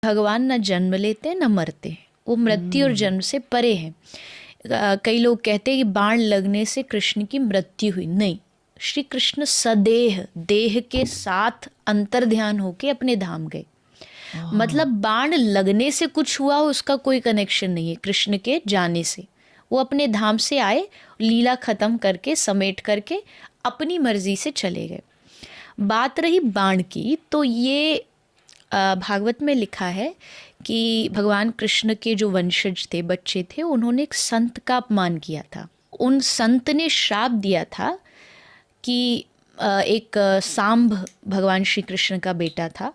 भगवान न जन्म लेते न मरते, वो मृत्यु और जन्म से परे हैं। कई लोग कहते हैं कि बाण लगने से कृष्ण की मृत्यु हुई, नहीं, श्री कृष्ण सदेह देह के साथ अंतर ध्यान होके अपने धाम गए। मतलब बाण लगने से कुछ हुआ उसका कोई कनेक्शन नहीं है कृष्ण के जाने से। वो अपने धाम से आए, लीला खत्म करके समेट करके अपनी मर्जी से चले गए। बात रही बाण की, तो ये भागवत में लिखा है कि भगवान कृष्ण के जो वंशज थे, बच्चे थे, उन्होंने एक संत का अपमान किया था। उन संत ने श्राप दिया था कि एक सांब भगवान श्री कृष्ण का बेटा था,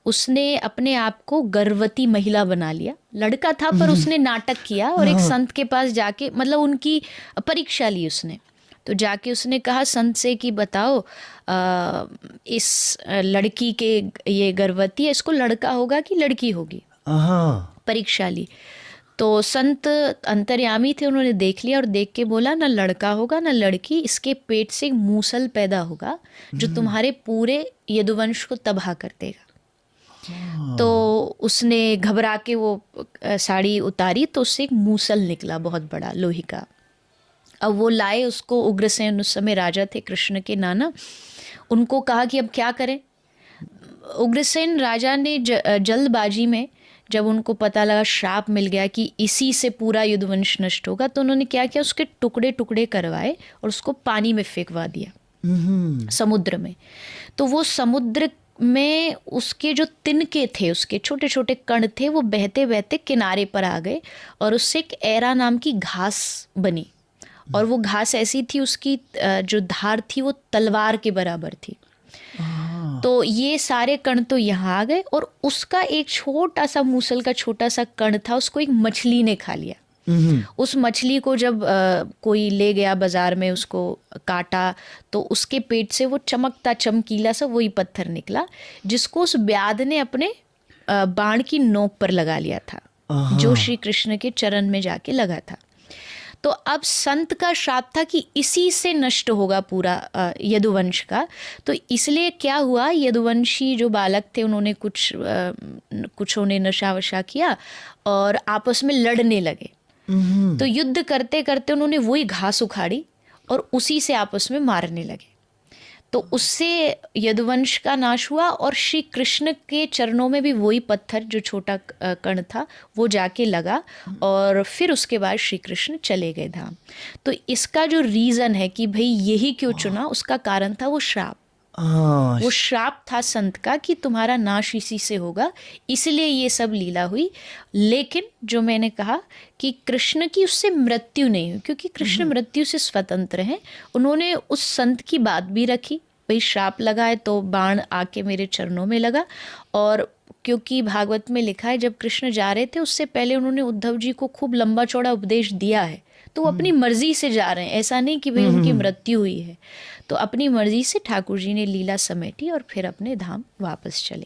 उसने अपने आप को गर्भवती महिला बना लिया। लड़का था पर उसने नाटक किया और एक संत के पास जाके, मतलब उनकी परीक्षा ली उसने। तो जाके उसने कहा संत से कि बताओ इस लड़की के, ये गर्भवती है, इसको लड़का होगा कि लड़की होगी। परीक्षा ली तो संत अंतर्यामी थे, उन्होंने देख लिया और देख के बोला ना लड़का होगा ना लड़की, इसके पेट से एक मूसल पैदा होगा जो तुम्हारे पूरे यदुवंश को तबाह कर देगा। तो उसने घबरा के वो साड़ी उतारी तो उससे एक मूसल निकला बहुत बड़ा लोहे का। अब वो लाए उसको, उग्रसेन उस समय राजा थे कृष्ण के नाना, उनको कहा कि अब क्या करें। उग्रसेन राजा ने जल्दबाजी में, जब उनको पता लगा श्राप मिल गया कि इसी से पूरा युद्धवंश नष्ट होगा, तो उन्होंने क्या किया, उसके टुकड़े टुकड़े करवाए और उसको पानी में फेंकवा दिया, समुद्र में। तो वो समुद्र में उसके जो तिनके थे, उसके छोटे छोटे कण थे, वो बहते बहते किनारे पर आ गए और उससे एक एरा नाम की घास बनी। और वो घास ऐसी थी, उसकी जो धार थी वो तलवार के बराबर थी। तो ये सारे कण तो यहाँ आ गए और उसका एक छोटा सा मूसल का छोटा सा कण था, उसको एक मछली ने खा लिया। उस मछली को जब कोई ले गया बाजार में, उसको काटा तो उसके पेट से वो चमकता चमकीला सा वही पत्थर निकला, जिसको उस व्याध ने अपने बाण की नोक पर लगा लिया था, जो श्री कृष्ण के चरण में जाके लगा था। तो अब संत का श्राप था कि इसी से नष्ट होगा पूरा यदुवंश का। तो इसलिए क्या हुआ, यदुवंशी जो बालक थे उन्होंने कुछों ने नशा वशा किया और आपस में लड़ने लगे। तो युद्ध करते करते उन्होंने वही घास उखाड़ी और उसी से आपस में मारने लगे। तो उससे यदुवंश का नाश हुआ और श्री कृष्ण के चरणों में भी वही पत्थर जो छोटा कण था वो जाके लगा और फिर उसके बाद श्री कृष्ण चले गए धाम। तो इसका जो रीज़न है कि भाई यही क्यों चुना, उसका कारण था वो श्राप। वो श्राप था संत का कि तुम्हारा नाश इसी से होगा, इसलिए ये सब लीला हुई। लेकिन जो मैंने कहा कि कृष्ण की उससे मृत्यु नहीं हुई, क्योंकि कृष्ण मृत्यु से स्वतंत्र हैं। उन्होंने उस संत की बात भी रखी, भाई श्राप लगा है तो बाण आके मेरे चरणों में लगा। और क्योंकि भागवत में लिखा है जब कृष्ण जा रहे थे उससे पहले उन्होंने उद्धव जी को खूब लंबा चौड़ा उपदेश दिया है, तो वो अपनी मर्जी से जा रहे हैं, ऐसा नहीं कि भाई उनकी मृत्यु हुई है। तो अपनी मर्जी से ठाकुर जी ने लीला समेटी और फिर अपने धाम वापस चले।